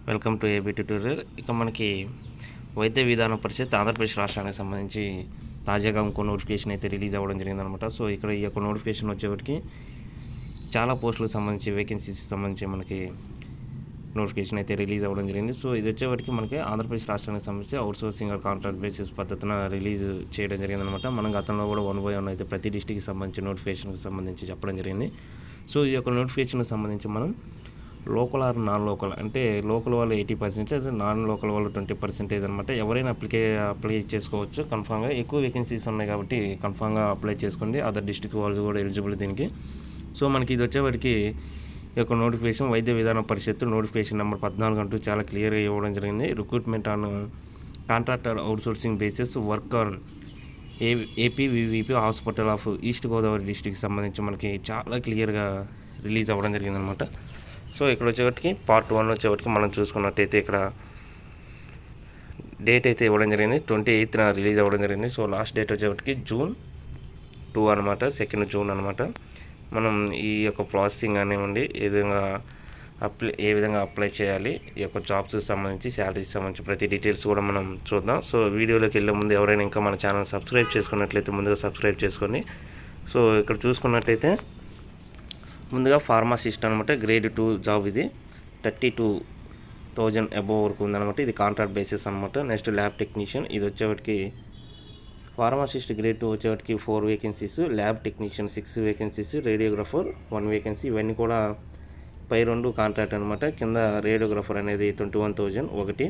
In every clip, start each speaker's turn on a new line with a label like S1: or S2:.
S1: Welcome to AB tutorial. ఇక మనకి వైద్య విధాన పరిషత్ ఆంధ్రప్రదేశ్ రాష్ట్రానికి సంబంధించి తాజాగా ఇంకో నోటిఫికేషన్ అయితే రిలీజ్ అవ్వడం జరిగిందనమాట. సో ఇక్కడ ఈ యొక్క నోటిఫికేషన్ వచ్చేటికి చాలా పోస్టులకు సంబంధించి వేకెన్సీస్ సంబంధించి మనకి నోటిఫికేషన్ అయితే రిలీజ్ అవ్వడం జరిగింది. సో ఇది వచ్చేటికి మనకి ఆంధ్రప్రదేశ్ రాష్ట్రానికి సంబంధించి అవుట్సోర్సింగ్ కాంట్రాక్ట్ బేసిస్ పద్ధతిన రిలీజ్ చేయడం జరిగిందనమాట. మనం గతంలో కూడా 1/1 అయితే ప్రతి డిస్టిక్కి సంబంధించి నోటిఫికేషన్కి సంబంధించి చెప్పడం జరిగింది. సో ఈ యొక్క నోటిఫికేషన్కి సంబంధించి మనం లోకల్ ఆర్ నాన్ లోకల్ అంటే లోకల్ వాళ్ళు 80%, నాన్ లోకల్ వాళ్ళు 20% అనమాట. ఎవరైనా అప్లై చేసుకోవచ్చు. కన్ఫామ్గా ఎక్కువ వేకెన్సీస్ ఉన్నాయి కాబట్టి కన్ఫామ్గా అప్లై చేసుకోండి. అదర్ డిస్ట్రిక్ట్ వాళ్ళు కూడా ఎలిజిబుల్ దీనికి. సో మనకి ఇది వచ్చేవాడికి ఈ యొక్క నోటిఫికేషన్ వైద్య విధాన పరిషత్తు నోటిఫికేషన్ నెంబర్ 14 అంటూ చాలా క్లియర్గా ఇవ్వడం జరిగింది. Recruitment on contractor outsourcing basis work on APVVP hospital of East Godavari డిస్ట్రిక్ట్కి సంబంధించి మనకి చాలా క్లియర్గా రిలీజ్ అవ్వడం జరిగిందనమాట. సో ఇక్కడ వచ్చేవాటికి పార్ట్ 1 వచ్చేవాటికి మనం చూసుకున్నట్టయితే ఇక్కడ డేట్ అయితే ఇవ్వడం జరిగింది. 28న రిలీజ్ అవ్వడం జరిగింది. సో లాస్ట్ డేట్ వచ్చేవాటికి June 2 అనమాట, 2 June అనమాట. మనం ఈ యొక్క ప్రాసెసింగ్ అనేవ్వండి ఏ విధంగా అప్లై చేయాలి, ఈ యొక్క జాబ్స్కి సంబంధించి శాలరీకి సంబంధించి ప్రతి డీటెయిల్స్ కూడా మనం చూద్దాం. సో వీడియోలోకి వెళ్ళే ముందు ఎవరైనా ఇంకా మన ఛానల్ సబ్స్క్రైబ్ చేసుకున్నట్లయితే ముందుగా సబ్స్క్రైబ్ చేసుకోండి. సో ఇక్కడ చూసుకున్నట్టయితే ముందుగా ఫార్మసిస్ట్ అనమాట, గ్రేడ్ 2 జాబ్. ఇది 32,000 అబోవ్ వరకు ఉందన్నమాట. ఇది కాంట్రాక్ట్ బేసిస్ అనమాట. నెక్స్ట్ ల్యాబ్ టెక్నీషియన్, ఇది వచ్చేవాటికి ఫార్మసిస్ట్ గ్రేడ్ 2 వచ్చేవాటికి 4 vacancies, lab technician 6 vacancies, radiographer 1 vacancy. ఇవన్నీ కూడా పై 2 కాంట్రాక్ట్ అనమాట. కింద రేడియోగ్రాఫర్ అనేది 21,000 ఒకటి.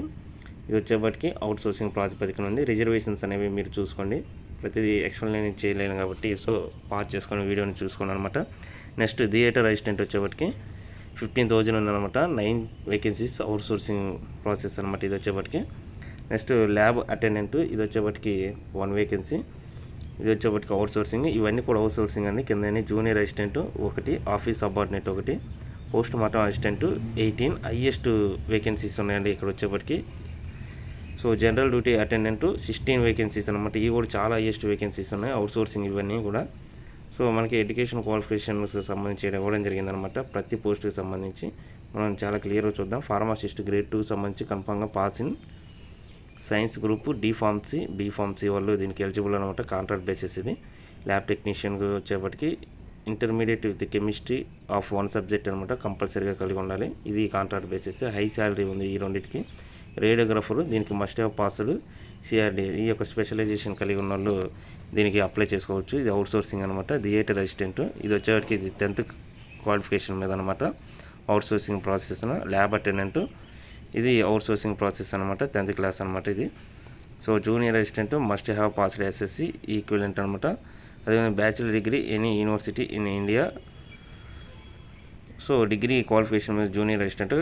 S1: ఇది వచ్చేవాటికి అవుట్ సోర్సింగ్ ప్రాతిపదికన ఉంది. రిజర్వేషన్స్ అనేవి మీరు చూసుకోండి. ప్రతిదీ ఎక్స్ప్లెయిన్ చేయలేను కాబట్టి సో పాజ్ చేసుకొని వీడియోని చూసుకోండి అనమాట. నెక్స్ట్ థియేటర్ అసిస్టెంట్ వచ్చేవాటికి 15,000 ఉందన్నమాట. 9 వేకెన్సీస్ అవుట్ సోర్సింగ్ ప్రాసెస్ అనమాట ఇది వచ్చేవాటికి. నెక్స్ట్ ల్యాబ్ అటెండెంట్, ఇది వచ్చేవాటికి 1 వేకెన్సీ. ఇది వచ్చేవాటికి అవుట్ సోర్సింగ్. ఇవన్నీ కూడా అవుట్ సోర్సింగ్ అండి. కింద జూనియర్ అసిస్టెంట్ ఒకటి, ఆఫీస్ సబార్డినేట్ ఒకటి, post mortem assistant 18. Highest vacancies ఉన్నాయండి ఇక్కడ వచ్చేవాటికి. So general duty attendant 16 vacancies అనమాట. ఇవి కూడా చాలా హైయెస్ట్ వేకెన్సీస్ ఉన్నాయి అవుట్ సోర్సింగ్ ఇవన్నీ కూడా. సో మనకి ఎడ్యుకేషన్ క్వాలిఫికేషన్స్ సంబంధించి ఇవ్వడం జరిగిందనమాట. ప్రతి పోస్ట్కి సంబంధించి మనం చాలా క్లియర్గా చూద్దాం. ఫార్మసిస్ట్ గ్రేడ్ 2 సంబంధించి కన్ఫామ్గా pass in science group, D pharmacy, B pharmacy వాళ్ళు దీనికి ఎలిజిబుల్ అనమాట. కాంట్రాక్ట్ బేసిస్ ఇది. ల్యాబ్ టెక్నీషియన్ వచ్చేప్పటికి intermediate with chemistry of 1 subject అనమాట కంపల్సరీగా కలిగి ఉండాలి. ఇది కాంట్రాక్ట్ బేసిస్. హై శాలరీ ఉంది ఈ రెండింటికి. రేడియోగ్రాఫరు దీనికి మస్ట్ హ్యావ్ పాస్డ్ సిఆర్డి, ఈ యొక్క స్పెషలైజేషన్ కలిగి ఉన్న వాళ్ళు దీనికి అప్లై చేసుకోవచ్చు. ఇది అవుట్ సోర్సింగ్ అనమాట. థియేటర్ అసిస్టెంట్, ఇది వచ్చేవాడికి ఇది 10th క్వాలిఫికేషన్ మీద అనమాట. Out sourcing process. Lab attendant, ఇది అవుట్ సోర్సింగ్ ప్రాసెస్ అనమాట, 10th క్లాస్ అనమాట ఇది. So junior assistant must have passed SSC equivalent అనమాట. అదేవిధంగా bachelor degree any university in India. So degree qualification మీద జూనియర్ అసిస్టెంట్,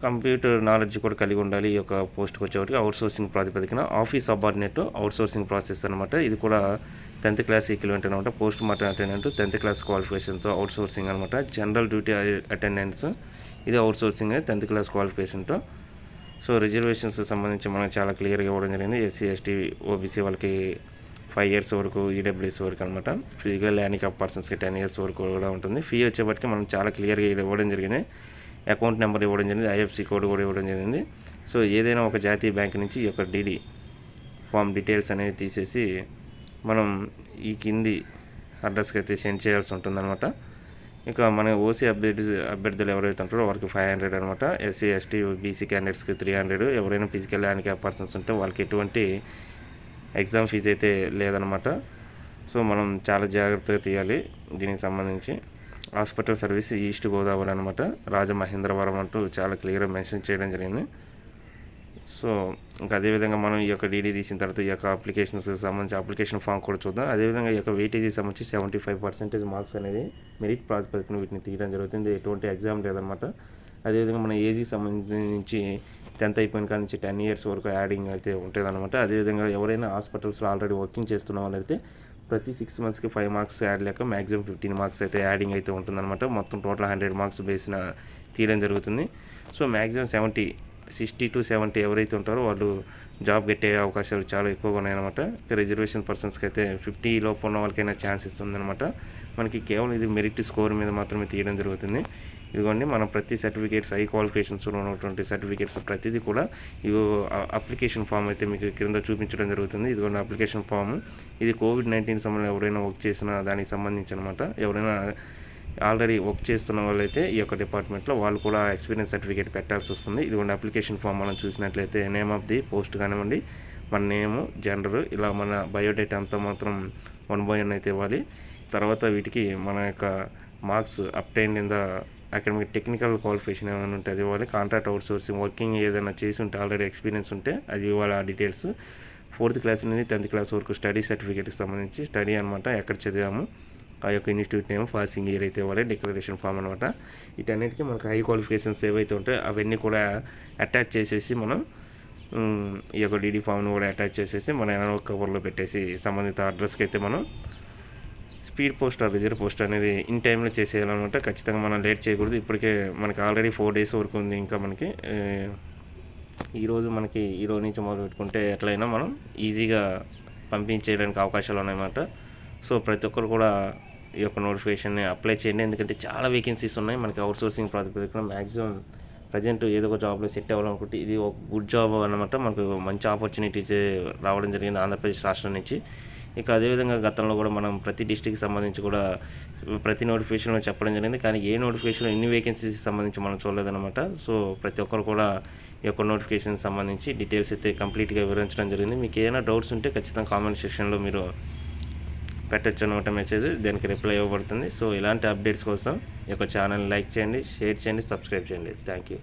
S1: కంప్యూటర్ నాలెడ్జ్ కూడా కలిగి ఉండాలి. ఈ యొక్క పోస్ట్కి వచ్చేవాటికి అవుట్ సోర్సింగ్ ప్రాతిపదికన. Office subordinate out sourcing process అనమాట. ఇది కూడా 10th క్లాస్ ఈక్వివలెంట్ అనమాట. Post mortem attendant 10th class క్వాలిఫికేషన్తో అవుట్ సోర్సింగ్ అనమాట. జనరల్ డ్యూటీ అటెండెంట్స్ ఇది అవుట్ సోర్సింగ్ 10th క్లాస్ క్వాలిఫికేషన్తో. సో రిజర్వేషన్స్ సంబంధించి మనకు చాలా క్లియర్గా ఇవ్వడం జరిగింది. ఎస్సీ, ఎస్టీ, ఓబీసీ వాళ్ళకి 5 years వరకు, ఈడబ్ల్యూఎస్ వరకు అనమాట. ఫిజికల్ హ్యాండిక్యాప్ పర్సన్స్కి 10 years వరకు కూడా ఉంటుంది. ఫీ వచ్చేప్పటికి మనం చాలా క్లియర్గా ఇవ్వడం జరిగింది. అకౌంట్ నెంబర్ ఇవ్వడం జరిగింది, ఐఎఫ్సి కోడ్ కూడా ఇవ్వడం జరిగింది. సో ఏదైనా ఒక జాతీయ బ్యాంక్ నుంచి ఈ యొక్క డీడీ ఫామ్ డీటెయిల్స్ అనేది తీసేసి మనం ఈ కింది అడ్రస్కి అయితే సెండ్ చేయాల్సి ఉంటుందన్నమాట. ఇక మన ఓసీ అభ్యర్థులు ఎవరైతే ఉంటారో వారికి 500 అనమాట. ఎస్సీ, ఎస్టీ, బీసీ క్యాండిడేట్స్కి 300. ఎవరైనా ఫిజికల్ హ్యాండిక్యాప్ పర్సన్స్ ఉంటే వాళ్ళకి ఎటువంటి ఎగ్జామ్ ఫీజు అయితే లేదనమాట. సో మనం చాలా జాగ్రత్తగా తీయాలి దీనికి సంబంధించి. హాస్పిటల్ సర్వీస్ ఈస్ట్ గోదావరి అనమాట, రాజమహేంద్రవరం అంటూ చాలా క్లియర్గా మెన్షన్ చేయడం జరిగింది. సో ఇంకా అదేవిధంగా మనం ఈ యొక్క డీడీ తీసిన తర్వాత ఈ యొక్క అప్లికేషన్స్కి సంబంధించి అప్లికేషన్ ఫామ్ కూడా చూద్దాం. అదేవిధంగా ఈ యొక్క వెయిటేజీ సంబంధించి 75% మార్క్స్ అనేది మెరిట్ ప్రాతిపదికన వీటిని తీయడం జరుగుతుంది. ఎటువంటి ఎగ్జామ్ లేదనమాట. అదేవిధంగా మన ఏజీ సంబంధించి 10th అయిపోయిన కాడి నుంచి 10 years వరకు యాడింగ్ అయితే ఉంటుంది అనమాట. అదేవిధంగా ఎవరైనా హాస్పిటల్స్లో ఆల్రెడీ వర్కింగ్ చేస్తున్న వాళ్ళైతే ప్రతి 6 monthsకి 5 marks యాడ్ లేక మ్యాక్సిమం 15 marks అయితే యాడింగ్ అయితే ఉంటుందన్నమాట. మొత్తం టోటల్ 100 marks బేసిన తీయడం జరుగుతుంది. సో మ్యాక్సిమం 60 to 70 ఎవరైతే ఉంటారో వాళ్ళు జాబ్ పెట్టే అవకాశాలు చాలా ఎక్కువగా ఉన్నాయన్నమాట. రిజర్వేషన్ పర్సన్స్కి అయితే 50 లోపు ఉన్న వాళ్ళకైనా ఛాన్స్ ఇస్తుందన్నమాట. మనకి కేవలం ఇది మెరిట్ స్కోర్ మీద మాత్రమే తీయడం జరుగుతుంది. ఇదిగోండి మనం ప్రతి సర్టిఫికేట్స్ హై క్వాలిఫికేషన్స్ ఉన్నటువంటి సర్టిఫికేట్స్ ప్రతిదీ కూడా ఇవి అప్లికేషన్ ఫామ్ అయితే మీకు క్రింద చూపించడం జరుగుతుంది. ఇదిగోండి అప్లికేషన్ ఫామ్. ఇది కోవిడ్-19 సమయంలో ఎవరైనా వర్క్ చేసిన దానికి సంబంధించి అనమాట. ఎవరైనా ఆల్రెడీ వర్క్ చేస్తున్న వాళ్ళైతే ఈ యొక్క డిపార్ట్మెంట్లో వాళ్ళు కూడా ఎక్స్పీరియన్స్ సర్టిఫికేట్ పెట్టాల్సి వస్తుంది. ఇదిగోండి అప్లికేషన్ ఫామ్ మనం చూసినట్లయితే నేమ్ ఆఫ్ ది పోస్ట్ కానివ్వండి, మన నేము, జెండరు, ఇలా మన బయోడేటా అంతా మాత్రం 1/1 అయితే ఇవ్వాలి. తర్వాత వీటికి మన యొక్క marks obtained in the academic technical qualification ఏమైనా ఉంటే అది ఇవ్వాలి. కాంట్రాక్ట్ అవుట్ సోర్సింగ్ వర్కింగ్ ఏదైనా చేసి ఉంటే ఆల్రెడీ ఎక్స్పీరియన్స్ ఉంటే అది ఇవ్వాలి. ఆ డీటెయిల్స్ 4th క్లాస్ నుండి 10th క్లాస్ వరకు స్టడీ సర్టిఫికేట్కి సంబంధించి స్టడీ అనమాట, ఎక్కడ చదివాము, ఆ యొక్క ఇన్స్టిట్యూట్ నేమ్, పాసింగ్ ఇయర్ అయితే ఇవ్వాలి. డిక్లరేషన్ ఫామ్ అనమాట. వీటన్నిటికీ మనకు హై క్వాలిఫికేషన్స్ ఏవైతే ఉంటాయో అవన్నీ కూడా అటాచ్ చేసేసి మనం ఈ యొక్క డీడీ ఫామ్ను కూడా అటాచ్ చేసేసి మన ఎన్వలప్ కవర్లో పెట్టేసి సంబంధిత అడ్రస్కి అయితే మనం speed post or reserve post అనేది ఇన్ టైంలో చేసేయాలన్నమాట. ఖచ్చితంగా మనం లేట్ చేయకూడదు. ఇప్పటికే మనకి ఆల్రెడీ 4 days వరకు ఉంది. ఇంకా మనకి ఈరోజు నుంచి మొదలు పెట్టుకుంటే ఎట్లయినా మనం ఈజీగా పంపించేయడానికి అవకాశాలు ఉన్నాయన్నమాట. సో ప్రతి ఒక్కరు కూడా ఈ యొక్క నోటిఫికేషన్ని అప్లై చేయండి. ఎందుకంటే చాలా వేకెన్సీస్ ఉన్నాయి మనకి అవుట్సోర్సింగ్ ప్రాతిపదికన. మ్యాక్సిమం ప్రజెంట్ ఏదో ఒక జాబ్లో సెట్ అవ్వాలనుకుంటే ఇది ఒక గుడ్ జాబ్ అన్నమాట. మనకు మంచి ఆపర్చునిటీస్ రావడం జరిగింది ఆంధ్రప్రదేశ్ రాష్ట్రం నుంచి. ఇక అదేవిధంగా గతంలో కూడా మనం ప్రతి డిస్ట్రిక్ట్కి సంబంధించి కూడా ప్రతి నోటిఫికేషన్లో చెప్పడం జరిగింది. కానీ ఏ నోటిఫికేషన్లో ఎన్ని వేకెన్సీస్కి సంబంధించి మనం చూడలేదన్నమాట. సో ప్రతి ఒక్కరు కూడా ఈ యొక్క నోటిఫికేషన్కి సంబంధించి డీటెయిల్స్ అయితే కంప్లీట్గా వివరించడం జరిగింది. మీకు ఏమైనా డౌట్స్ ఉంటే ఖచ్చితంగా కామెంట్ సెక్షన్లో మీరు పెట్టచ్చు అనమాట మెసేజ్, దానికి రిప్లై ఇవ్వబడుతుంది. సో ఇలాంటి అప్డేట్స్ కోసం ఈ యొక్క ఛానల్ లైక్ చేయండి, షేర్ చేయండి, సబ్స్క్రైబ్ చేయండి. Thank you.